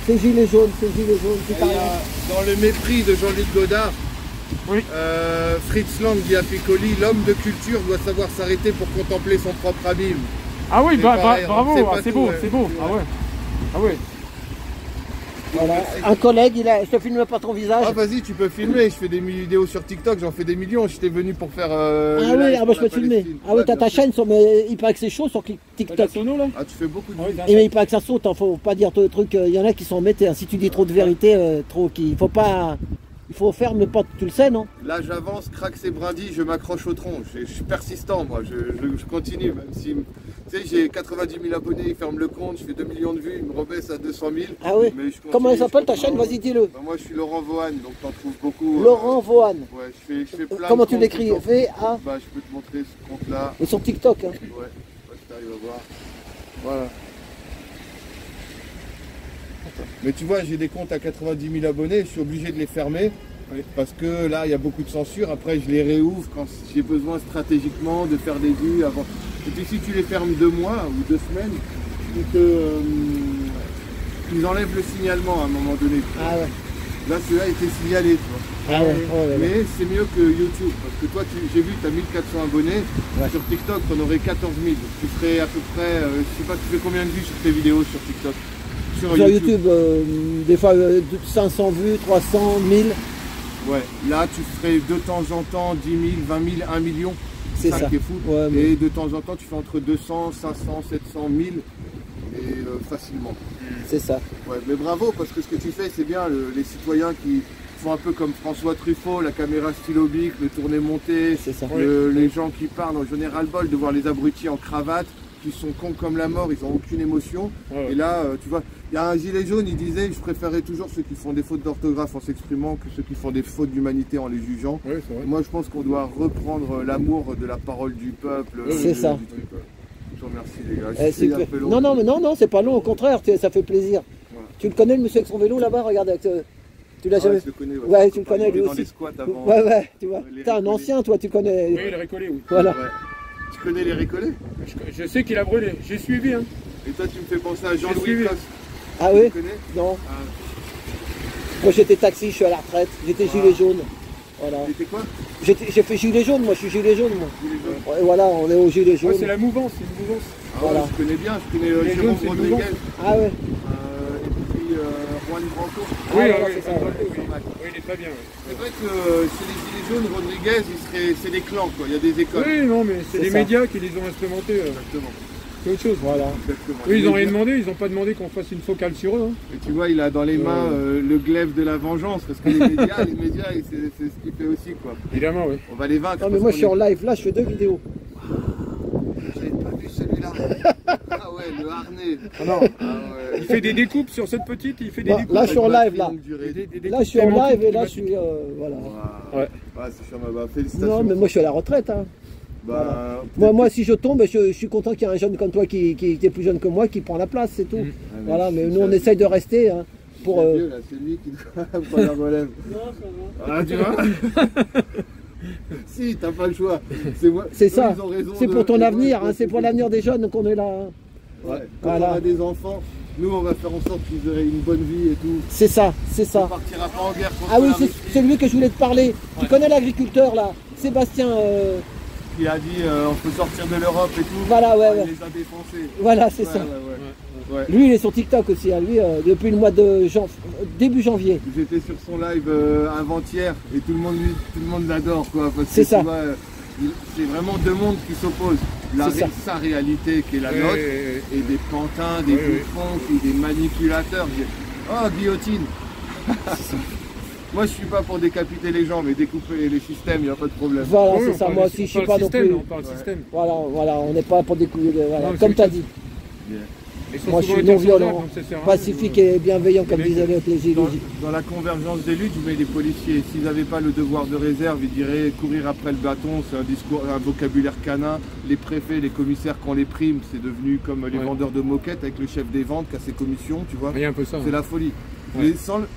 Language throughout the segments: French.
C'est gilet jaune, c'est gilet jaune, c'est Il y a, dans le mépris de Jean-Luc Godard, Oui. Fritz Lang dit à Piccoli, l'homme de culture doit savoir s'arrêter pour contempler son propre abîme. Ah oui, C'est pareil, bravo, c'est pas c'est tout, beau, ouais. c'est beau. Ah ouais. Ah ouais. Voilà. Un collègue, je te filme pas ton visage. Ah vas-y, tu peux filmer, je fais des vidéos sur TikTok, j'en fais des millions, j'étais venu pour faire Ah le oui, live ah bah pour je peux la te filmer. Palestine. Ah oui, Ouais, t'as bien ta sûr. chaîne, mais il paraît que c'est chaud sur T'as TikTok. sono là? Ah tu fais beaucoup de Ouais, vues. Et mais il paraît que ça saute, hein, faut pas dire trop de trucs. Il y en a qui sont embêtés. Hein. Si tu dis trop de vérité, il faut pas. Il faut faire, mais pas. Tu le sais, non? Là j'avance, craque ses brindilles, je m'accroche au tronc, je suis persistant moi, je continue, même si tu sais j'ai 90 000 abonnés, ils ferment le compte, je fais 2 millions de vues, ils me rebaissent à 200 000. Ah oui. Mais je continue, Comment elle s'appelle je ta chaîne? continue. Vas-y, dis-le. Bah, moi je suis Laurent Vohan, donc t'en trouves beaucoup. Laurent Vohan. Ouais, je fais plein Comment de tu comptes l'écris? tout le temps. V-A. Bah je peux te montrer ce compte là. Et sur TikTok. Hein. Ouais, je sais pas si t'arrives à voir. Voilà. Mais tu vois, j'ai des comptes à 90 000 abonnés, je suis obligé de les fermer. Parce que là, il y a beaucoup de censure. Après, je les réouvre quand j'ai besoin stratégiquement de faire des vues avant. Et puis, si tu les fermes 2 mois ou 2 semaines, ils enlèvent le signalement à un moment donné. Ah ouais. Là, celui-là était signalé, tu vois. Ah ouais. Oh, ouais, ouais. Mais c'est mieux que YouTube. Parce que toi, j'ai vu que tu as 1400 abonnés. Ouais. Sur TikTok, tu en aurais 14 000. Tu ferais à peu près, je sais pas, tu fais combien de vues sur tes vidéos sur TikTok? Sur YouTube, des fois 500 vues, 300, 1000. Ouais, là tu ferais de temps en temps 10 000, 20 000, 1 million. C'est ça. Qui est fou. Ouais, mais- Et de temps en temps tu fais entre 200, 500, 700, 1000 et facilement. C'est ça. Ouais, mais bravo parce que ce que tu fais c'est bien. Les citoyens qui font un peu comme François Truffaut, la caméra stylobique, le tourné monté, C'est ça. les gens qui parlent, j'en ai ras-le-bol de voir les abrutis en cravate, qui sont cons comme la mort, ils n'ont aucune émotion. Ouais. Et là, tu vois, il y a un gilet jaune, il disait, je préférais toujours ceux qui font des fautes d'orthographe en s'exprimant que ceux qui font des fautes d'humanité en les jugeant. Ouais, c'est vrai. Moi, je pense qu'on doit reprendre l'amour de la parole du peuple. C'est ça. du truc, ouais. Je vous remercie les gars. Eh, Je sais, c'est un que- peu long. Non, non, mais non, c'est pas long, au contraire, ça fait plaisir. Voilà. Tu le connais, le monsieur avec son vélo là-bas? Regarde, tu l'as Ah ouais, jamais. je le connais, Ouais, tu le connais Il est lui dans aussi. les squats avant. Ouais, ouais, tu vois. Les T'es un récollets. ancien, toi, tu connais. Oui, il est récollé, oui. Voilà. Ouais. Tu connais les récollets? Je sais qu'il a brûlé. J'ai suivi, hein. Et toi, tu me fais penser à Jean-Louis suivi. Cosse. Ah Tu oui? le connais? Non. Ah. Moi j'étais taxi, je suis à la retraite. J'étais gilet jaune. Voilà. C'était quoi? J'ai fait gilet jaune, moi je suis gilet jaune. Moi. Gilet jaune. Ouais, voilà, on est au gilet jaune. Ouais, c'est la mouvance, c'est une mouvance. Ah Voilà. ouais, je connais bien, je connais Les Jérôme jaunes, c'est Rodriguez. mouvant. Ah ouais. Et puis Juan Branco. Ah, Oui, voilà, oui, c'est ça, oui, ouais. oui, oui, il est très bien. Ouais. C'est vrai que chez les Gilets jaunes, Rodriguez, c'est des clans, quoi. Il y a des écoles. Oui, non, mais c'est C'est les ça. médias qui les ont instrumentés. Exactement. C'est autre chose. Voilà. Exactement. Eux, ils n'ont Les rien médias- demandé, ils n'ont pas demandé qu'on fasse une focale sur eux. Hein. Et tu vois, il a dans les mains le glaive de la vengeance, parce que les médias, c'est ce qu'il fait aussi, quoi. Évidemment, oui. On va les vaincre. Non mais parce moi qu'on je suis en est- live, là je fais 2 vidéos. J'avais pas vu celui-là. Ah ouais, le harnais. Ah non, Ah ouais. il fait des découpes sur cette petite, il fait des Là, découpes. là, je suis en live là. Longue durée. Là je suis en live et là je suis voilà. Waouh. Ouais. Ah, c'est chiant, bah, félicitations. Non mais moi je suis à la retraite. Hein. Bah, Moi si je tombe, je suis content qu'il y ait un jeune comme toi qui est plus jeune que moi qui prend la place, c'est tout. Mhm. Ah, Voilà, mais je- nous on essaye de rester hein, pour. C'est vieux, là, c'est lui qui doit prendre la relève. Ah, tu vois. Si, t'as pas le choix. Moi. C'est Eux, ça. ils ont raison C'est de- pour ton de- avenir, de- hein, c'est pour l'avenir des jeunes qu'on est là. Hein. Ouais. Quand Voilà. on a des enfants, nous on va faire en sorte qu'ils aient une bonne vie et tout. C'est ça, c'est On ça. partira pas en guerre contre Ah oui, la c'est Russie. lui que je voulais te parler. Tu connais l'agriculteur là, Sébastien. Qui a dit on peut sortir de l'Europe et tout. Voilà, ouais, Ah, il ouais. les a défoncés. Voilà, c'est Ouais, ça. ouais, ouais. Ouais. Lui, il est sur TikTok aussi. Hein. Lui, depuis le mois de début janvier. J'étais sur son live avant-hier et tout le monde l'adore quoi. Parce que C'est ça. tu vois, c'est vraiment deux mondes qui s'opposent. C'est ça. Sa réalité qui est la nôtre et des pantins, des bouffons, qui des manipulateurs. Oh, guillotine. Moi je suis pas pour décapiter les gens mais découper les systèmes, il n'y a pas de problème. Voilà, Oui, c'est on ça. parle Moi du- aussi, on je suis parle pas non système, plus. On parle système. Voilà, on n'est pas pour découvrir. Voilà. Non, Comme c'est tu as que- dit, Bien. Ils sont moi je souvent suis non interchangeables, violent, donc ça sert à rien. pacifique et bienveillant, comme Mais- disait les gilets. Dans la convergence des luttes, je mets les policiers. S'ils n'avaient pas le devoir de réserve, ils diraient courir après le bâton, c'est un discours, un vocabulaire canin. Les préfets, les commissaires, quand les primes, c'est devenu comme les Ouais. vendeurs de moquettes avec le chef des ventes qui a ses commissions, tu vois. Il y a un peu ça. C'est la folie. Ouais.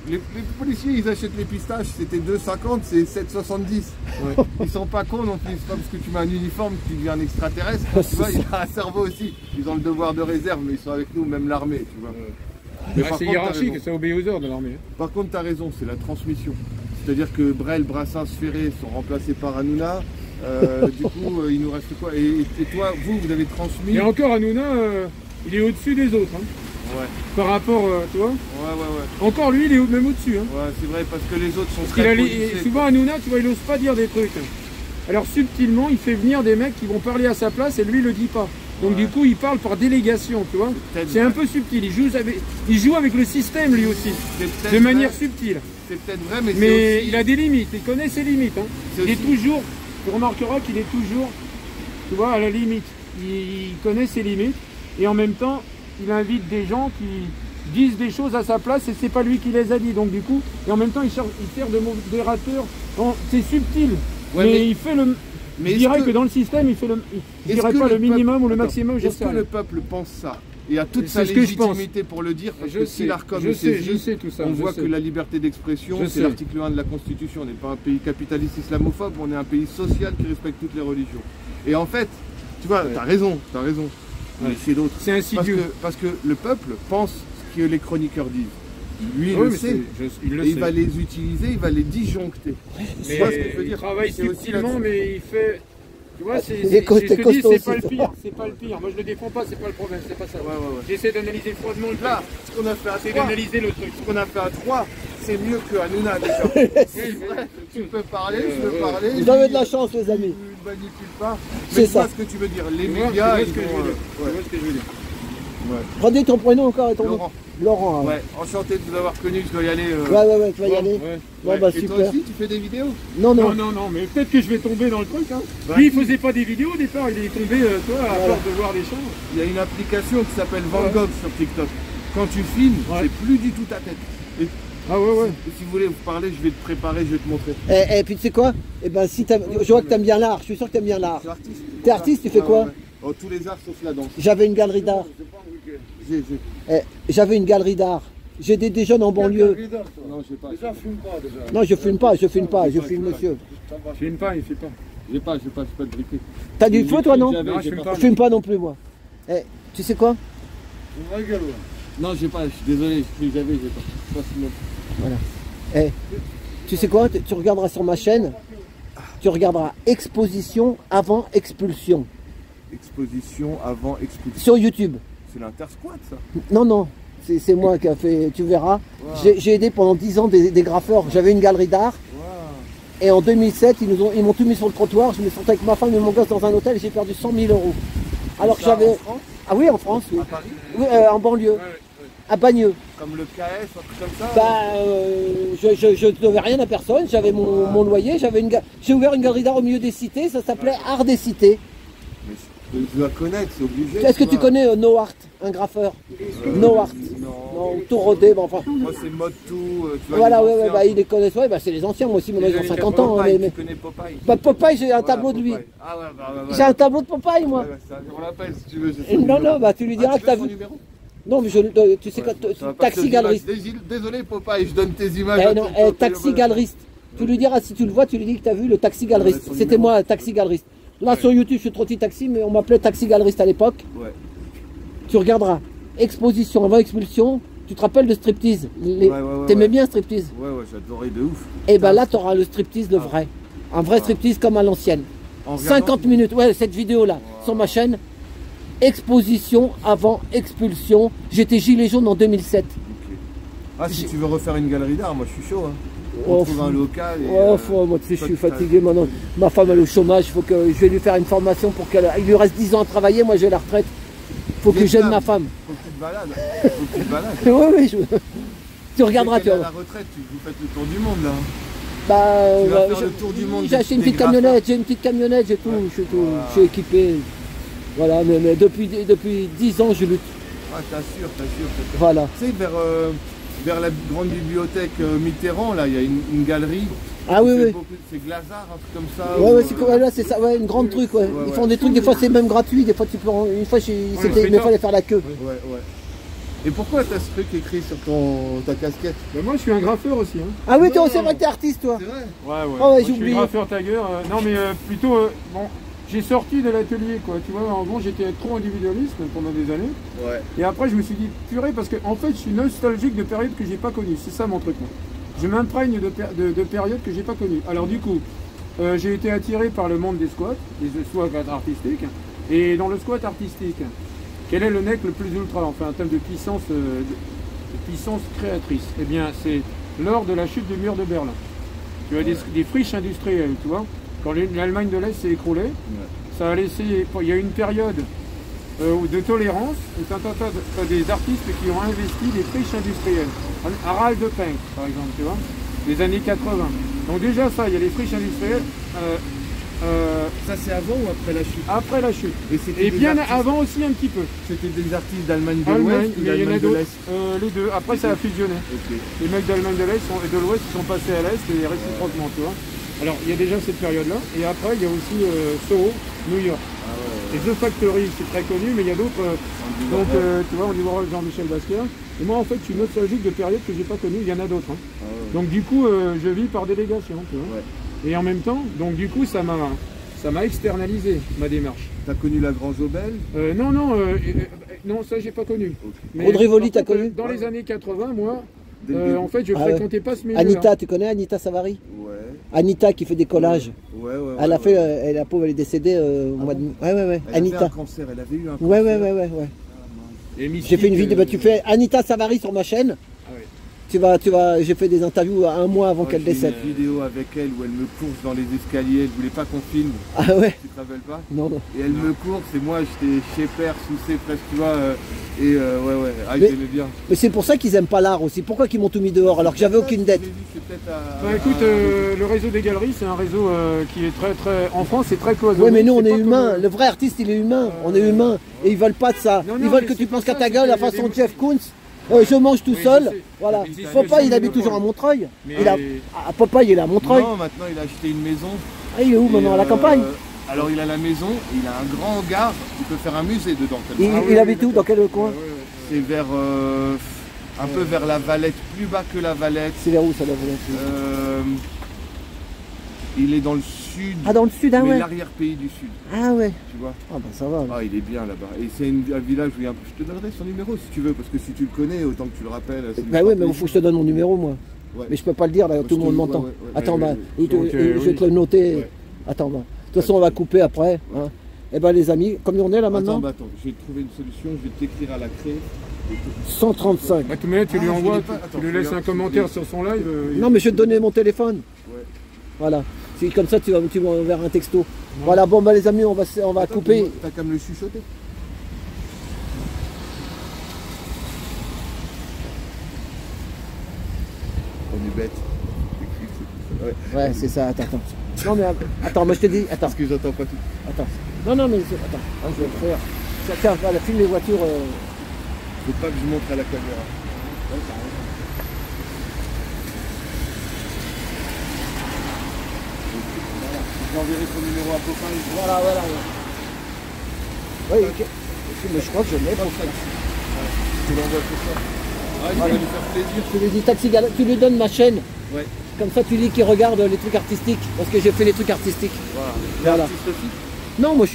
Les policiers, ils achètent les pistaches, c'était 2,50, c'est 7,70. Ouais. Ils sont pas cons non plus, c'est pas parce que tu mets un uniforme que tu deviens un extraterrestre. Tu vois, il a un cerveau aussi. Ils ont le devoir de réserve, mais ils sont avec nous, même l'armée, tu vois. Mais Ah, par c'est contre, t'as hiérarchique, raison. ça obéit aux ordres de l'armée. Par contre, tu as raison, c'est la transmission. C'est-à-dire que Brel, Brassens, Ferré sont remplacés par Hanouna. Du coup, il nous reste quoi? Et toi, vous avez transmis. Et encore, Hanouna, il est au-dessus des autres. Hein. Ouais, Par rapport, tu vois. ouais. Encore lui, il est même au-dessus. Hein. Ouais, c'est vrai, parce que les autres sont Parce qu'il très a policés. souvent Hanouna, tu vois, il n'ose pas dire des trucs. Alors subtilement, il fait venir des mecs qui vont parler à sa place et lui, il le dit pas. Donc Ouais. du coup, il parle par délégation, tu vois. peut-être C'est un vrai. peu subtil. Il joue avec le système, lui aussi. C'est peut-être De manière vrai, subtile. C'est peut-être vrai, mais, Mais c'est aussi... il a des limites, il connaît ses limites. Hein. C'est Il est aussi- toujours, tu remarqueras qu'il est toujours, tu vois, à la limite. Il connaît ses limites et en même temps, il invite des gens qui disent des choses à sa place et c'est pas lui qui les a dit. Donc du coup, et en même temps, il sert de modérateur. C'est subtil, Ouais, mais il fait le. mais je est-ce dirais que- que dans le système, il fait le. Je Est-ce dirais que pas le minimum peuple- ou le Attends, maximum, je Est-ce sais que rien. le peuple pense ça et a toute C'est sa ce que je pense. légitimité pour le dire? Parce Je que sais, si l'ARCOM je est sais, saisi, je sais tout ça, on je voit sais. que la liberté d'expression, Je c'est sais. l'article 1 de la Constitution. On n'est pas un pays capitaliste islamophobe, on est un pays social qui respecte toutes les religions. Et en fait, tu vois, Ouais. t'as raison. Mais Ouais. c'est d'autres. C'est insidieux. Parce que le peuple pense ce que les chroniqueurs disent. Lui, il Oui, le mais sait. il le Et il sait. va les utiliser, il va les disjoncter. Mais Tu vois ce que je veux il dire? travaille C'est aussi subtilement, là-dessus. mais il fait. Tu vois, Il est costaud je te dis, c'est aussi. pas le pire, c'est pas le pire. Moi, je le défends pas, c'est pas le problème, c'est pas ça. Ouais. J'essaie d'analyser froidement le Là, truc. ce qu'on a fait à J'essaie 3, d'analyser le truc. ce qu'on a fait à 3, c'est mieux que Hanouna déjà. C'est vrai, tu peux parler, je peux parler. Vous avez de la chance, les amis. Ne manipule pas. C'est Mais tu vois ça. ce que tu veux dire. Les Tu vois, médias, tu vois ils ce que je vont, veux dire. Tu ouais. vois ce que je veux dire. Redis ton prénom encore et ton nom. Laurent. Laurent. Ouais, enchanté de vous avoir connu, je dois y aller. Ouais, tu vas y Bon, aller. ouais. Bon, bah Et toi super. aussi, tu fais des vidéos? Non, Non, mais peut-être que je vais tomber dans le truc. Hein. Ouais. Lui, il faisait pas des vidéos au départ, il est tombé, toi, à Voilà. force de voir des choses. Il y a une application qui s'appelle Van Ouais. Gogh sur TikTok. Quand tu filmes, Ouais. c'est plus du tout ta tête. Et Ah ouais. si vous voulez vous parler, je vais te préparer, je vais te montrer. Et puis tu sais quoi? Eh ben si je vois que t'aimes bien l'art, je suis sûr que t'aimes bien l'art. Je suis artiste. T'es artiste, tu fais quoi? Oh, tous les arts sauf la danse. J'avais une galerie d'art. J'avais une galerie d'art. J'ai des jeunes en banlieue. Non, je sais pas. Non, je fume pas, je fume monsieur. Je filme pas, il fait pas. J'ai pas de briquet. T'as du feu toi non? J'avais, Non, je j'ai fume pas. pas. Je fume pas non plus moi. Tu sais quoi? Non, j'ai pas, je suis désolé, j'avais pas. Voilà. Tu sais quoi? Tu regarderas sur ma chaîne. Tu regarderas exposition avant expulsion. Exposition avant expulsion. Sur YouTube. C'est l'intersquat ça. Non. C'est moi qui a fait, tu verras. Wow. J'ai aidé pendant 10 ans des graffeurs. J'avais une galerie d'art. Wow. Et en 2007, ils m'ont tout mis sur le trottoir. Je me sentais avec ma femme et mon gosse dans un hôtel et j'ai perdu 100 000 euros. Alors que Ça, j'avais. en France, Ah oui, en France, oui. à Paris, Oui, en banlieue, Ouais. à Bagneux. comme le KS, un truc comme ça. Je ne devais rien à personne. J'avais mon loyer. J'ai ouvert une galerie d'art au milieu des cités. Ça s'appelait Art des Cités. Mais je dois connaître, c'est obligé. Est-ce que tu vois. connais No Art, un graffeur? No Art. Non. Non, tout rodé. Bon, enfin. Moi c'est mode tout. Tu vois, Voilà, les ouais, anciens. bah, ils les connaissent. Ouais, bah, c'est les anciens. Moi aussi, maintenant, ils ont années 50 ans. Popeye, mais- tu connais Popeye. Bah, Popeye, j'ai un Voilà, tableau de lui. Popeye. Ah ouais, bah, J'ai un tableau de Popeye, moi. Ouais, ça, on l'appelle si tu veux. j'ai son Non, numéro. bah, tu lui diras Ah, que t'as son vu. numéro. Non, mais tu sais, Ouais, quoi, ça va pas taxi te le galeriste. dire. Désolé Popeye, je donne tes images. à Non, tout le temps, taxi voilà. galeriste. Tu lui diras, si tu le vois, tu lui dis que tu as vu le taxi galeriste. Ouais, son C'était numéro. moi, taxi galeriste. Là, sur YouTube, je suis Trotti Taxi, mais on m'appelait taxi galeriste à l'époque. Ouais. Tu regarderas. Exposition avant expulsion. Tu te rappelles de striptease? Ouais. T'aimais bien striptease? Ouais, j'adorais de ouf. Et ben là, tu auras le striptease, le vrai. Un vrai striptease comme à l'ancienne. En regardant- 50 minutes, ouais, cette vidéo-là, sur ma chaîne. Exposition avant expulsion. J'étais gilet jaune en 2007. Ok. Ah, si tu veux refaire une galerie d'art, moi je suis chaud. Hein. Oh, On trouve un local. Et, Moi, tu sais, je toi, suis t'as- fatigué maintenant. Ma femme, elle est au chômage. Faut que je vais lui faire une formation pour qu'elle. Il lui reste 10 ans à travailler. Moi, j'ai la retraite. Faut que j'aide ma femme. Faut que tu te balades. Faut que tu te balades. Oui, tu regarderas, tu À vois. la retraite, vous faites le tour du monde là. Bah, Tu vas faire le tour du monde j'ai acheté une des petite camionnette. J'ai une petite camionnette. J'ai tout. Voilà. Je suis équipé. Voilà, mais depuis 10 ans, je lutte. Ah, t'assures. Voilà. Tu sais, vers la grande bibliothèque Mitterrand, là, il y a une galerie. Ah oui, oui. C'est Glazart, un truc comme ça. Ouais, ou, ouais, c'est ça, ouais, une grande truc, ouais. Ils font ouais. des trucs, des fois c'est même gratuit, des fois tu peux. Une fois, il me fallait faire la queue. Ouais. Et pourquoi t'as ce truc écrit sur ta casquette? Bah, moi, je suis un graffeur aussi. Hein. Ah oui, Non. c'est vrai que t'es artiste, toi. C'est vrai. Ouais. Oh, ouais, Moi, j'ai je suis oublié. graffeur tagueur. Non, mais plutôt, bon, j'ai sorti de l'atelier, quoi. Tu vois, en gros, j'étais trop individualiste pendant des années. Ouais. Et après, je me suis dit, purée, parce que en fait, je suis nostalgique de périodes que j'ai pas connues. C'est ça mon truc, moi. Je m'imprègne de périodes que j'ai pas connues. Alors du coup, j'ai été attiré par le monde des squats artistiques. Et dans le squat artistique, quel est le nec le plus ultra, enfin en termes de puissance créatrice? Eh bien, c'est lors de la chute du mur de Berlin. Tu as des friches industrielles, tu vois. Quand l'Allemagne de l'Est s'est écroulée, ça a laissé. Il y a eu une période de tolérance, et tu as des artistes qui ont investi des friches industrielles. Harald de Penck, par exemple, tu vois, des années 80. Donc déjà ça, il y a les friches industrielles. Ça c'est avant ou après la chute? Après la chute. Et bien avant aussi un petit peu. C'était des artistes d'Allemagne de l'Ouest ou mais il y en a d'Allemagne de d'autres. l'Est? Les deux. Après ça a fusionné. Okay. Les mecs d'Allemagne de l'Est et de l'Ouest sont passés à l'Est et réciproquement, tu vois. Alors il y a déjà cette période-là. Et après il y a aussi Soho, New York. Et The Factory, c'est très connu, mais il y a d'autres. Donc tu vois, on dit voir Jean-Michel Basquiat. Et moi en fait je suis nostalgique de périodes que j'ai pas connues. Il y en a d'autres. Hein. Donc du coup je vis par délégation, tu vois. Et en même temps, donc du coup ça m'a externalisé ma démarche. T'as connu la Grange Obel? Non, ça j'ai pas connu. Okay. Audrey Voli, t'as connu? Dans les années 80, moi, en fait, je fréquentais pas ce milieu. Anita, tu connais Anita Savary? Ouais. Anita qui fait des collages. Ouais. Elle a fait, la pauvre, elle est décédée au mois de. Ouais. Elle Anita. avait un cancer, elle avait eu un cancer. Ouais. J'ai fait une vidéo. Tu fais Anita Savary sur ma chaîne. J'ai fait des interviews un mois avant qu'elle décède. J'ai une vidéo avec elle où elle me course dans les escaliers, elle voulait pas qu'on filme. Ah ouais? Tu te rappelles pas? Non. Et elle me course et moi j'étais chez Père, sous ses presque, tu vois. J'aimais bien. Mais c'est pour ça qu'ils aiment pas l'art aussi. Pourquoi qu'ils m'ont tout mis dehors alors que j'avais aucune dette? Écoute, le réseau des galeries, c'est un réseau qui est très. En France, c'est très cloisonné. Oui, mais nous on est humains. Le vrai artiste, il est humain. On est humain. Et ils veulent pas de ça. Ils veulent que tu penses qu'à ta gueule, la façon de Jeff Koons. Je mange tout seul, voilà. Popeye, il habite toujours à Montreuil. Popeye, il est à Montreuil. Non, maintenant il a acheté une maison. Ah, il est où maintenant? À la campagne? Alors il a la maison, il a un grand hangar, il peut faire un musée dedans. Il habite où? Dans quel coin? C'est vers un peu vers la Valette, plus bas que la Valette. C'est vers où ça, la Valette? Il est dans le sud. Ah, dans le sud, ah ouais. L'arrière-pays du sud. Ah ouais. Tu vois? Ah bah ça va. Ah, il est bien là-bas. Et c'est un village où il y a un peu... Je te donnerai son numéro si tu veux, parce que si tu le connais, autant que tu le rappelles. Bah oui, mais il faut que je te donne mon numéro, moi. Ouais. Mais je peux pas le dire, là, tout le monde m'entend. Attends, je vais te le noter. Ouais. Attends, de toute façon, on va couper après. Hein. Et ben les amis, comme on est là maintenant. Attends, je vais trouver une solution, je vais t'écrire à la craie. 135. Bah, tu lui envoies, tu lui laisses un commentaire sur son live. Non, mais je vais te donner mon téléphone. Ouais. Voilà. Comme ça, tu m'enverras un texto. Ouais. Voilà, bon, bah les amis, on va couper. T'as qu'à me le chuchoter. On est bête. Ouais, c'est ça, attends. Non, mais attends, moi je te dis, attends. Parce que j'entends pas tout. Attends. Non, mais attends. Je vais le faire. Tiens, voilà, filme les voitures. Faut pas que je montre à la caméra. Ouais, j'enverrai ton numéro à copain. Voilà. Oui, ok. Mais je crois que je l'ai pour ça. Tu l'envoies pour ça. Ah, il va lui faire plaisir. Tu lui dis Taxi Gala, tu lui donnes ma chaîne. Ouais. Comme ça, tu dis qu'il regarde les trucs artistiques. Parce que j'ai fait les trucs artistiques. Voilà. Non, moi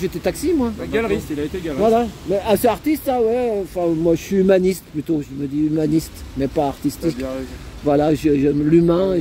j'étais taxi, moi. Galeriste, il a été galeriste. Voilà. Mais c'est artiste, ça, ouais. Enfin, moi je suis humaniste plutôt. Je me dis humaniste, mais pas artistique. Voilà, j'aime l'humain.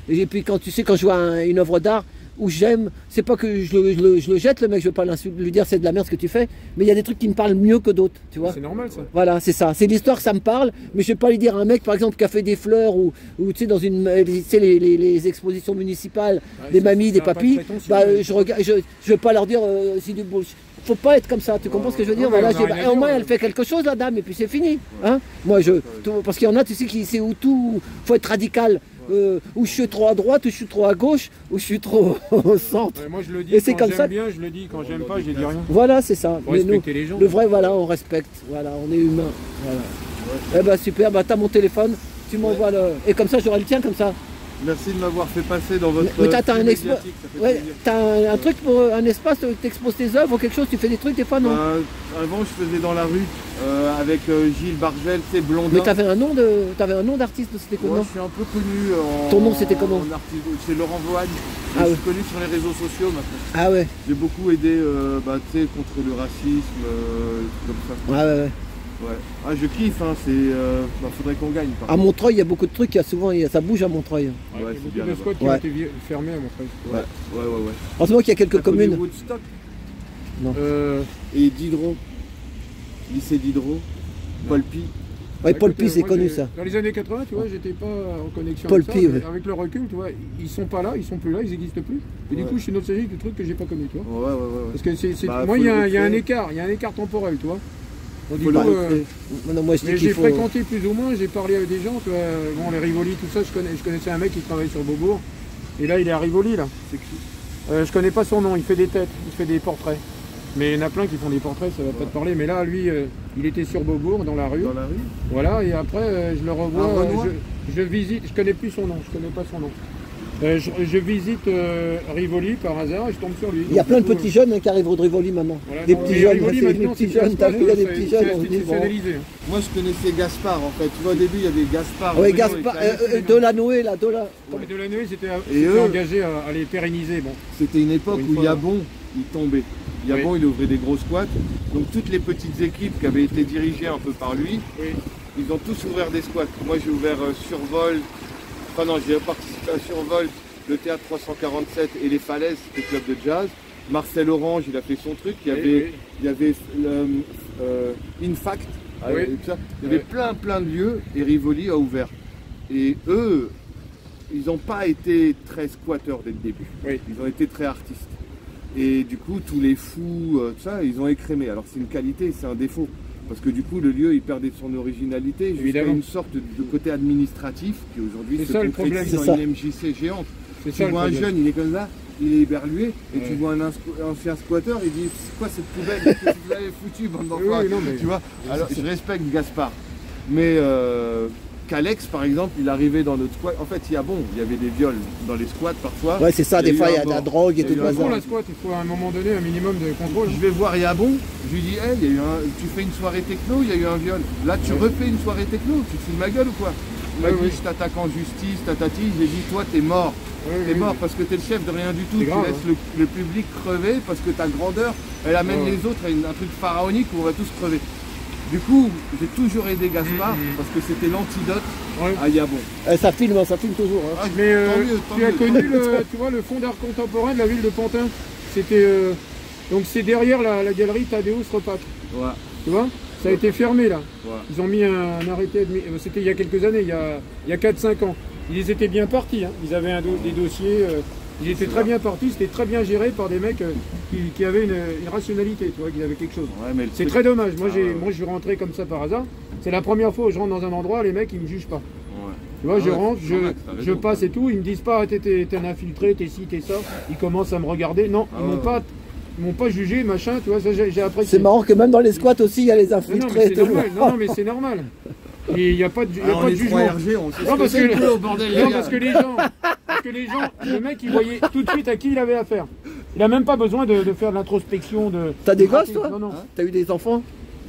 Et puis quand je vois une œuvre d'art, où j'aime, c'est pas que je le jette le mec, je veux pas lui dire c'est de la merde ce que tu fais, mais il y a des trucs qui me parlent mieux que d'autres, tu vois. C'est normal ça. Voilà, c'est ça, c'est l'histoire, ça me parle, mais je vais pas lui dire à un mec par exemple qui a fait des fleurs ou tu sais dans les expositions municipales, des mamies, des papis, je vais pas leur dire c'est du bullshit. Faut pas être comme ça, tu comprends ce que je veux dire? Voilà, au moins elle fait quelque chose la dame et puis c'est fini. Hein, moi parce qu'il y en a, tu sais, c'est où tout, faut être radical. Où je suis trop à droite, où je suis trop à gauche, où je suis trop au centre. Ouais, moi je le dis, et c'est comme ça. Bien, je le dis, quand j'aime pas, je dis rien. Voilà, c'est ça. Faut respecter les gens. Le vrai, voilà, on respecte. Voilà, on est humain. Voilà. Eh ben super, t'as mon téléphone, tu m'envoies le. Et comme ça, j'aurai le tien comme ça. Merci de m'avoir fait passer dans votre. Mais t'as un, ouais, un truc pour un espace où t'exposes tes œuvres ou quelque chose, tu fais des trucs des fois, non? Avant, je faisais dans la rue avec Gilles Bargel, c'est Blondin. Mais t'avais un nom d'artiste, c'était comment? Moi, je suis un peu connu en. Ton nom, c'était comment? C'est Laurent Voagne. Ah je ouais. suis connu sur les réseaux sociaux maintenant. Ah ouais. J'ai beaucoup aidé contre le racisme, comme ça. Ouais, ouais, ouais. Ouais. Ah, je kiffe, hein, faudrait qu'on gagne. À Montreuil, il y a beaucoup de trucs, ça bouge à Montreuil. Ouais, il y a beaucoup de squats qui ont été fermés à Montreuil. Ouais. Heureusement qu'il y a quelques communes. Woodstock. Non. Et Diderot. Lycée Diderot. Paul Pi. Ouais, Paul Pi, c'est connu ça. Dans les années 80, tu vois, j'étais pas en connexion Paul avec ça. Pi, ouais. Avec le recul, tu vois, ils sont pas là, ils sont plus là, ils n'existent plus. Et du coup, je suis nostalgique du truc que j'ai pas connu, tu vois. Ouais. Parce que moi, il y a un écart temporel, tu vois. Donc, du coup, moi, je dis j'ai fréquenté plus ou moins, j'ai parlé avec des gens, tu vois, bon, les Rivoli, tout ça, je connaissais un mec qui travaille sur Beaubourg. Et là, il est à Rivoli, là. C'est qui? Je connais pas son nom, il fait des têtes, il fait des portraits. Mais il y en a plein qui font des portraits, ça va pas te parler. Mais là, lui, il était sur Beaubourg, dans la rue. Dans la rue. Voilà, et après, je le revois, je visite, je connais plus son nom, je connais pas son nom. Je visite Rivoli par hasard et je tombe sur lui. Il y a plein de petits jeunes qui arrivent de Rivoli maintenant. Voilà, des petits jeunes, t'as vu, il y a des petits jeunes. Moi je connaissais Gaspard en fait. Tu vois au début il y avait Gaspard. Oui, Gaspard, Delanoë là, Delanoë s'était engagé à les pérenniser. Bon. C'était une époque où Yabon il tombait. Yabon il ouvrait des gros squats. Donc toutes les petites équipes qui avaient été dirigées un peu par lui, ils ont tous ouvert des squats. Moi j'ai ouvert Survol. Enfin non, j'ai participé à Survol, le Théâtre 347 et les Falaises, le club de jazz. Marcel Orange, il a fait son truc. Il y avait Infact. Il y avait plein de lieux et Rivoli a ouvert. Et eux, ils n'ont pas été très squatteurs dès le début. Ils ont été très artistes. Et du coup, tous les fous, ils ont écrémé. Alors c'est une qualité, c'est un défaut. Parce que du coup, le lieu, il perdait de son originalité jusqu'à une sorte de côté administratif qui aujourd'hui se concrétise dans une MJC géante. Tu vois un jeune, il est comme ça, il est éberlué, et tu vois un ancien squatter, il dit c'est quoi cette poubelle que vous avez foutu, bande d'enfoirés. Tu vois. Alors je respecte Gaspard, mais Calex par exemple, il arrivait dans notre squat. En fait, il y avait des viols dans les squats parfois. Ouais, c'est ça, des fois il y a de la drogue et tout le bazar. La squat, il faut à un moment donné un minimum de contrôle. Je vais voir Yabon, je lui dis hey, tu fais une soirée techno, il y a eu un viol. Là, tu refais une soirée techno, tu te fous de ma gueule ou quoi? Il m'a dit je t'attaque en justice, tatati. J'ai dit toi, t'es mort. T'es mort parce que t'es le chef de rien du tout. Tu laisses le public crever parce que ta grandeur, elle amène les autres à un truc pharaonique où on va tous crever. Du coup, j'ai toujours aidé Gaspard parce que c'était l'antidote à Yabon. Ça filme toujours. Hein. Ah, mais tant mieux. As connu tu vois, le fonds d'art contemporain de la ville de Pantin. C'était donc c'est derrière la galerie Tadeusz Repac. Ouais. Tu vois, ça a été fermé là. Ouais. Ils ont mis un arrêté. C'était il y a quelques années, il y a 4-5 ans. Ils étaient bien partis. Hein. Ils avaient des dossiers. Ils étaient très bien partis, c'était très bien géré par des mecs qui avaient une rationalité, tu vois, qui avaient quelque chose. Ouais, c'est très dommage. Moi, je suis rentré comme ça par hasard. C'est la première fois où je rentre dans un endroit, les mecs, ils me jugent pas. Ouais. Tu vois, je rentre, je passe et tout, ils me disent pas, t'es un infiltré, t'es ci, t'es ça. Ils commencent à me regarder. Non, ils m'ont pas jugé, machin, tu vois, ça j'ai apprécié. C'est marrant que même dans les squats aussi, il y a les infiltrés. Non, mais c'est normal. Et il n'y a pas de, jugement. Non, parce que les gens, le mec, il voyait tout de suite à qui il avait affaire. Il n'a même pas besoin de faire de l'introspection. T'as des gosses, toi? Non. T'as eu des enfants?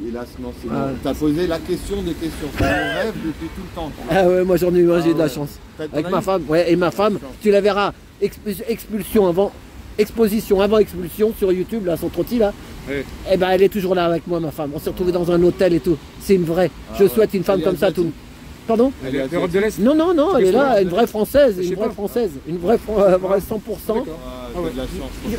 Hélas, non, c'est bon. T'as posé la question des questions. C'est mon rêve depuis tout le temps. Ah ouais, moi j'en ai eu un, j'ai eu de la chance. Avec ma femme, et ma femme, tu la verras, expulsion avant, exposition avant expulsion sur YouTube, là, son trottis, là. Et ben elle est toujours là avec moi, ma femme. On s'est retrouvés dans un hôtel et tout. C'est une vraie. Je souhaite une femme comme ça, tout. Pardon? Elle est d'Europe de l'Est? Non, elle est là, une vraie française, une vraie 100%.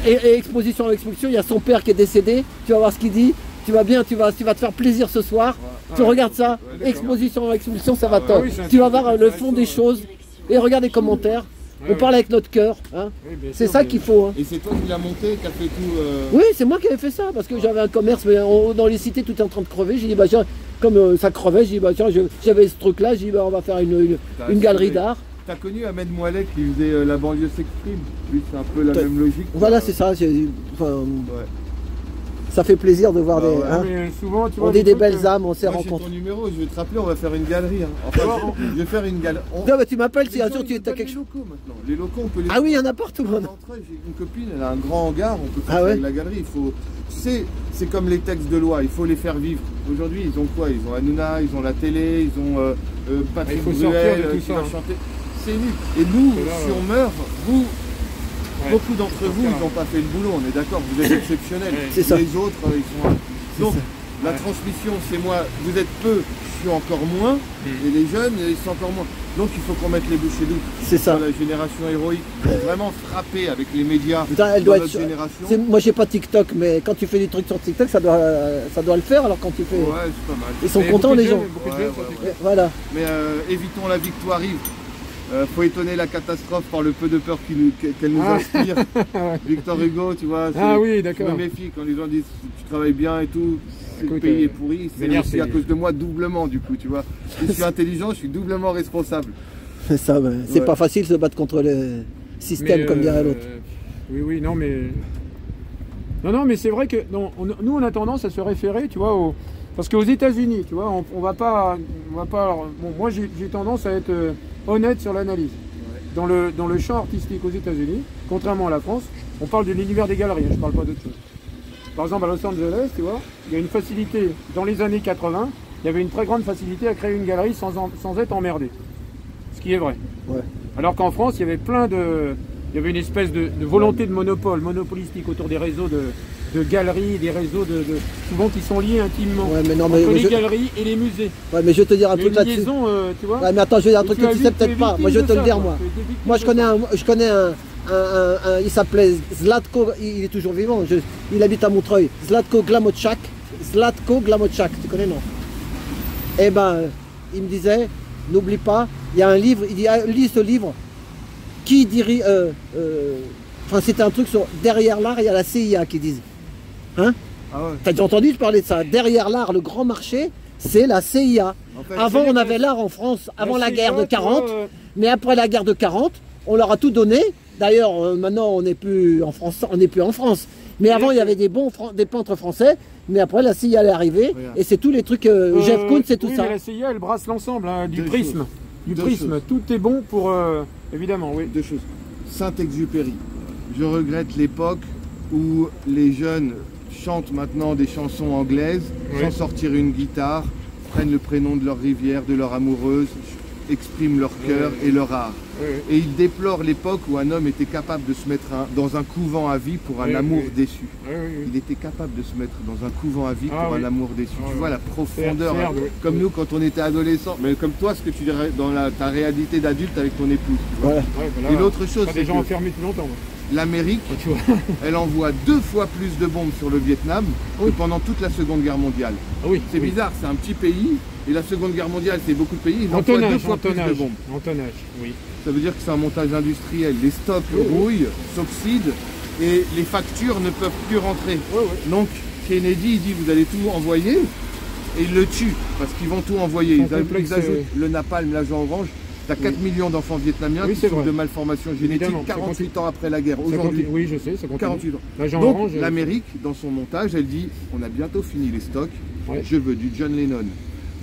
Et exposition à expulsion, il y a son père qui est décédé. Tu vas voir ce qu'il dit. Tu vas bien, tu vas te faire plaisir ce soir. Tu regardes ça, exposition à expulsion, ça va top. Tu vas voir le fond des choses et regarde les commentaires. On parle avec notre cœur, hein. C'est ça qu'il faut. Hein. Et c'est toi qui l'as monté, qui a fait tout. Oui, c'est moi qui avais fait ça parce que j'avais un commerce, mais dans les cités tout est en train de crever. J'ai dit bah tiens, comme ça crevait, j'ai dit bah tiens, j'avais ce truc-là, j'ai dit bah on va faire une galerie d'art. T'as connu Ahmed Moalek qui faisait La banlieue s'exprime. Lui, c'est un peu la même logique. Voilà, c'est ça. Ça fait plaisir de voir des... Ouais, hein. mais souvent, tu On vois, dit des belles trucs, âmes, on s'est Moi, j'ai rencontrés. ton numéro, je vais te rappeler, on va faire une galerie. Hein. Enfin, je vais faire une galerie. Non, mais tu m'appelles si Les un gens, jour ils tu nous as donnent quelque les chose. locaux maintenant. Les locaux, on peut les... Ah oui, il y en a partout. Entre eux, j'ai une copine, elle a un grand hangar, on peut faire Ah ça ouais. avec la galerie. Il faut... Tu sais, c'est comme les textes de loi, il faut les faire vivre. Aujourd'hui, ils ont quoi? Ils ont Hanouna, ils ont la télé, ils ont Patrick Il faut sortir Bruel de tout qui ça, va hein. chanter. C'est nul. Et nous, C'est là, si on meurt, vous, Ouais. beaucoup d'entre C'est vous, ça. ils n'ont pas fait le boulot, on est d'accord, vous êtes exceptionnels. Ouais. C'est ça. Les autres, ils sont... Donc, la Ouais. transmission, c'est moi, vous êtes peu, je suis encore moins, et les jeunes, ils sont encore moins. Donc il faut qu'on mette les bouchées doubles. C'est ça. La génération héroïque, vraiment frappée avec les médias. Putain, elle dans doit notre être sur- génération. Moi j'ai pas TikTok, mais quand tu fais des trucs sur TikTok, ça doit le faire. Alors quand tu fais, Ouais, c'est pas mal. ils sont Mais contents beaucoup de les gens. jeunes, beaucoup de Ouais, jeunes sont ouais, TikTok. Voilà. Mais évitons la victoire arrive. Faut étonner la catastrophe par le peu de peur qu'elle nous inspire. Victor Hugo, tu vois. Ah oui, Je d'accord. me méfie quand les gens disent tu travailles bien et tout. Le Écoute, pays est pourri, c'est venir, aussi c'est- à cause de moi doublement du coup, tu vois. Si je suis intelligent, je suis doublement responsable. C'est ça. C'est Ouais. pas facile de se battre contre le système, Mais, comme dirait l'autre. Oui, oui, non, mais. Non, mais c'est vrai que nous, on a tendance à se référer, tu vois, parce qu'aux États-Unis, tu vois, on va pas. Bon, moi, j'ai tendance à être honnête sur l'analyse. Dans le champ artistique aux États-Unis, contrairement à la France, on parle de l'univers des galeries, hein, je parle pas d'autre chose. Par exemple, à Los Angeles, tu vois, il y a une facilité. Dans les années 80, il y avait une très grande facilité à créer une galerie sans être emmerdé. Ce qui est vrai. Ouais. Alors qu'en France, il y avait il y avait une espèce de volonté de monopole, monopolistique autour des réseaux de galeries, des réseaux souvent qui sont liés intimement. Ouais, mais non, entre mais les je... galeries et les musées. ouais, mais je vais te dire un Il y a truc une là-dessus. liaison, tu vois. Ouais, mais attends, je vais dire un Et truc tu que as tu vu- sais tu es peut-être pas. victime Moi, je vais de te le ça, dire, quoi. moi. Tu es victime Moi, de je connais il s'appelait Zlatko, il est toujours vivant, il habite à Montreuil. Zlatko Glamochak, tu connais, non? Eh ben, il me disait, n'oublie pas, il y a un livre, il dit, ah, lis ce livre, qui dirige, enfin, c'était un truc sur, derrière l'art, il y a la CIA qui disent. Hein? Ah ouais. T'as déjà entendu parler de ça? Derrière l'art, le grand marché, c'est la CIA. En fait, Avant, c'est on les- avait l'art en France, avant la CIA, guerre de tu vois, 40. Mais après la guerre de 40, on leur a tout donné. D'ailleurs, maintenant, on n'est plus en France. Mais avant, il y avait des peintres français. Mais après, la CIA est arrivée. Regarde. Et c'est tous les trucs. Jeff Koons, c'est tout oui, ça. Mais la CIA, elle brasse l'ensemble, hein, du Deux prisme. choses. Du Deux prisme. choses. Tout est bon pour. Évidemment, oui. Deux choses. Saint-Exupéry. Je regrette l'époque où les jeunes chantent maintenant des chansons anglaises Oui. sans sortir une guitare, prennent le prénom de leur rivière, de leur amoureuse, expriment leur cœur et leur art. Oui, oui. Et ils déplorent l'époque où un homme était capable de se mettre dans un couvent à vie pour un Oui, amour oui. déçu. Oui, oui, oui. Il était capable de se mettre dans un couvent à vie Ah pour oui. un amour déçu. Ah Tu oui. vois la profondeur, Faire, oui. comme nous quand on était adolescents, mais comme toi ce que tu dirais dans ta réalité d'adulte avec ton épouse. Tu vois. Voilà. Ouais, bah là, Et l'autre chose, pas c'est des gens que enfermés plus longtemps. moi. l'Amérique, Tu vois. elle envoie 2 fois plus de bombes sur le Vietnam Oui. que pendant toute la Seconde Guerre mondiale. Ah oui. C'est oui. bizarre, c'est un petit pays, et la Seconde Guerre mondiale, c'est beaucoup de pays, ils En envoient 2 tonnage, fois en plus de tonnage. bombes. En tonnage, oui. Ça veut dire que c'est un montage industriel. Les stocks Oui, oui. rouillent, s'oxydent, et les factures ne peuvent plus rentrer. Ouais, ouais. Donc Kennedy il dit vous allez tout envoyer, et ils le tuent, parce qu'ils vont tout envoyer. Son Ils complexe, ajoutent le napalm, l'agent orange. T'as 4 millions d'enfants vietnamiens Oui, qui c'est souffrent vrai. de malformations génétiques Évidemment, ça 48 ans après la guerre. Ça Aujourd'hui, continue. Oui, je sais, ça continue. 48 ans. L'agent Donc orange. l'Amérique, dans son montage, elle dit on a bientôt fini les stocks, Ouais. je veux du John Lennon,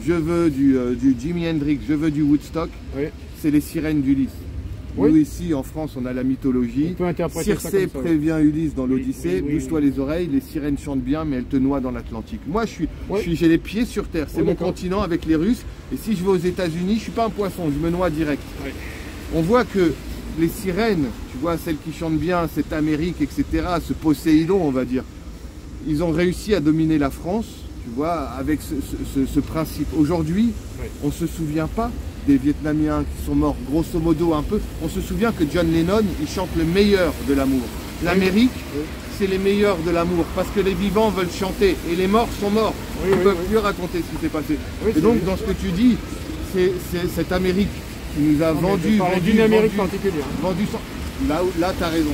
je veux du Jimi Hendrix, je veux du Woodstock, Oui. c'est les sirènes d'Ulysse. Oui. Nous ici en France on a la mythologie, On peut interpréter ça Circé comme ça, prévient Ulysse dans Oui, l'Odyssée, oui, bouge-toi les oreilles, les sirènes chantent bien mais elles te noient dans l'Atlantique. Moi Ouais. j'ai les pieds sur terre, c'est Oui, mon d'accord. continent avec les Russes, et si je vais aux États-Unis, je suis pas un poisson, je me noie direct. Ouais. On voit que les sirènes, tu vois, celles qui chantent bien, cette Amérique, etc., ce Poséidon, on va dire, ils ont réussi à dominer la France, tu vois, avec ce principe. Aujourd'hui, Ouais. on ne se souvient pas des Vietnamiens qui sont morts, grosso modo un peu. On se souvient que John Lennon, il chante le meilleur de l'amour. L'Amérique, Oui. c'est les meilleurs de l'amour, parce que les vivants veulent chanter, et les morts sont morts. Oui, Ils ne oui, peuvent oui. plus raconter ce qui s'est passé. Oui, Et c'est donc, vrai. dans ce que tu dis, c'est cette Amérique qui nous a Non, mais vendu, je parlais d'une Amérique particulière. vendu sans... Là t'as raison.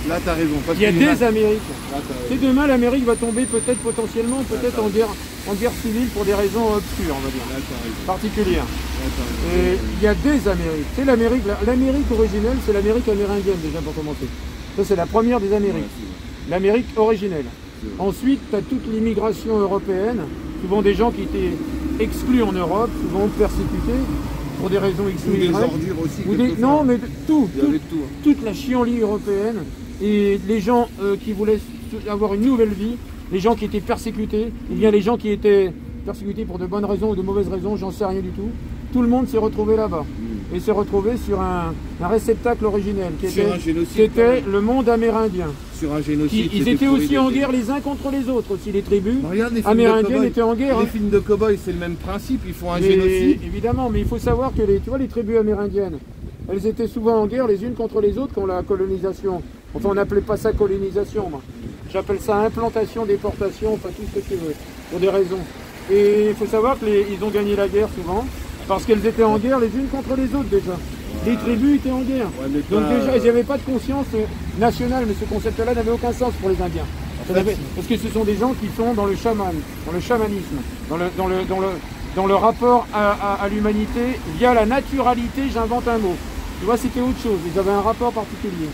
Là t'as raison. Parce Il y a qu'il en des Amériques. Là, t'as Et raison. demain, l'Amérique va tomber peut-être potentiellement, peut-être en guerre civile pour des raisons obscures, on va dire, Là, t'as raison. particulières. Là, t'as raison. Et il y a des Amériques. C'est l'Amérique originelle, c'est l'Amérique amérindienne déjà pour commencer. Ça, c'est la première des Ouais, Amériques. c'est vrai. L'Amérique originelle. Ensuite, tu as toute l'immigration européenne, souvent des gens qui étaient exclus en Europe, souvent persécutés pour des raisons X ou Y. Des ordures aussi. Non, mais tout, il y avait tout. toute la chienlit européenne et les gens qui voulaient avoir une nouvelle vie, les gens qui étaient persécutés, ou bien les gens qui étaient persécutés pour de bonnes raisons ou de mauvaises raisons, j'en sais rien du tout. Tout le monde s'est retrouvé là-bas et s'est retrouvé sur un réceptacle originel qui était le monde amérindien. Sur un génocide. Ils étaient aussi en guerre les uns contre les autres aussi, les tribus amérindiennes étaient en guerre. Les films de cow-boys, c'est le même principe, ils font un génocide. Évidemment, mais il faut savoir que tu vois, les tribus amérindiennes, elles étaient souvent en guerre les unes contre les autres quand la colonisation, enfin on n'appelait pas ça colonisation, moi. J'appelle ça implantation, déportation, enfin tout ce que tu veux, pour des raisons. Et il faut savoir qu'ils ont gagné la guerre souvent, parce qu'elles étaient en guerre les unes contre les autres déjà. Les tribus étaient en guerre. Ouais, donc déjà, ils n'avaient pas de conscience nationale, mais ce concept-là n'avait aucun sens pour les Indiens. Parce que ce sont des gens qui sont dans le chamanisme, dans le rapport à l'humanité via la naturalité, j'invente un mot. Tu vois, c'était autre chose, ils avaient un rapport particulier.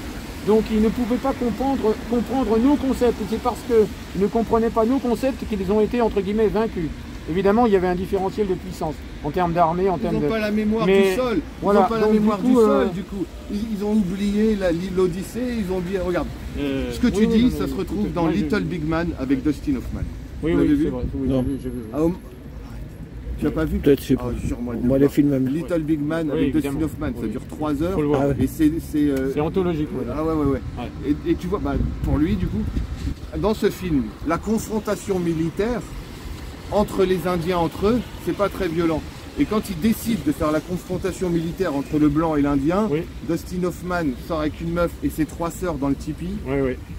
Donc ils ne pouvaient pas comprendre nos concepts. C'est parce qu'ils ne comprenaient pas nos concepts qu'ils ont été, entre guillemets, vaincus. Évidemment, il y avait un différentiel de puissance en termes d'armée, en termes de... Ils n'ont pas la mémoire du sol. Ils n'ont pas la mémoire du sol, du coup. Ils ont oublié l'Odyssée, ils ont oublié... Regarde, ce que tu dis, ça se retrouve dans Little Big Man avec Dustin Hoffman. Oui, vous l'avez vu? Oui, non. J'ai vu. Tu n'as pas vu? Peut-être, je sais pas. Moi, les films même. Little Big Man avec Dustin Hoffman, ça dure 3 heures. Et c'est anthologique. Ah ouais. Et tu vois, pour lui, du coup, dans ce film, la confrontation militaire entre les Indiens entre eux, c'est pas très violent. Et quand ils décident de faire la confrontation militaire entre le blanc et l'Indien, Dustin Hoffman sort avec une meuf et ses 3 sœurs dans le tipi.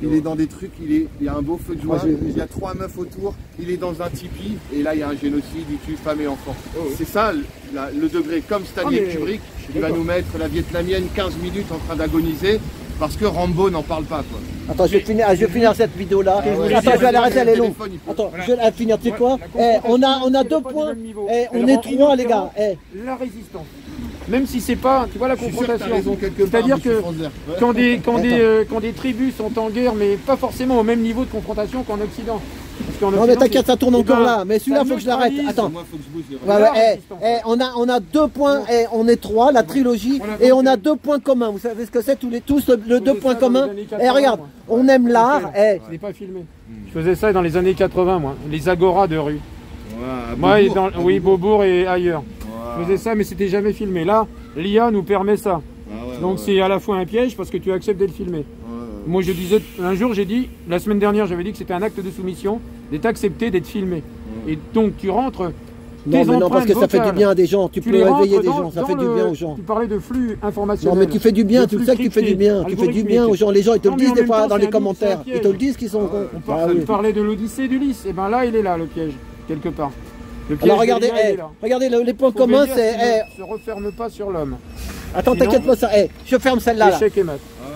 Il est dans des trucs, il y a un beau feu de joie, il y a 3 meufs autour, il est dans un tipi et là il y a un génocide, il tue femmes et enfants. C'est ça le degré, comme Stanley Kubrick, il va nous mettre la Vietnamienne 15 minutes en train d'agoniser. Parce que Rambo n'en parle pas, quoi. Attends, je vais finir cette vidéo-là. Attends, je vais l'arrêter, elle est longue. Attends, je vais la finir, tu sais quoi? On a 2 points. On est 3, les gars. La résistance. Même si c'est pas, tu vois, la confrontation. C'est-à-dire que quand des tribus sont en guerre, mais pas forcément au même niveau de confrontation qu'en Occident. Non mais t'inquiète, ça tourne encore là, mais celui-là faut que je l'arrête. Attends. On a 2 points, on est 3, la trilogie, et on a 2 points communs. Vous savez ce que c'est tous le 2 points communs? Regarde, on aime l'art. Je l'ai pas filmé. Je faisais ça dans les années 80, moi, les agoras de rue. Moi, oui, Beaubourg et ailleurs. Je faisais ça, mais c'était jamais filmé. Là, l'IA nous permet ça. Donc c'est à la fois un piège parce que tu acceptes d'être filmé. Moi je disais, un jour j'ai dit, la semaine dernière j'avais dit que c'était un acte de soumission, d'être accepté d'être filmé. Et donc tu rentres, non mais non, parce que ça fait du bien à des gens, tu peux réveiller des gens, ça fait du bien aux gens. Tu parlais de flux informationnel. Non mais tu fais du bien, tu sais que tu fais du bien, tu fais du bien aux gens, les gens ils te le disent des fois dans les commentaires, ils te le disent qu'ils sont... On parlait de l'Odyssée d'Ulysse, et bien là il est là le piège, quelque part. Alors regardez, les points communs c'est... Ne se referme pas sur l'homme. Attends, t'inquiète pas ça, je ferme celle-là.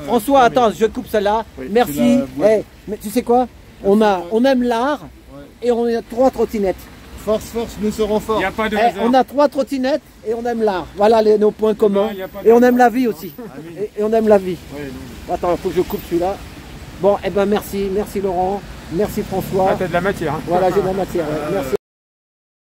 François, attends, je coupe celle-là. Merci. Mais tu sais quoi? On aime l'art et on a 3 trottinettes. Force, nous serons forts. On a 3 trottinettes et on aime l'art. Voilà nos points communs. Et on aime la vie aussi. Et on aime la vie. Attends, il faut que je coupe celui-là. Bon, merci Laurent. Merci François. T'as de la matière. Voilà, j'ai de la matière. Merci.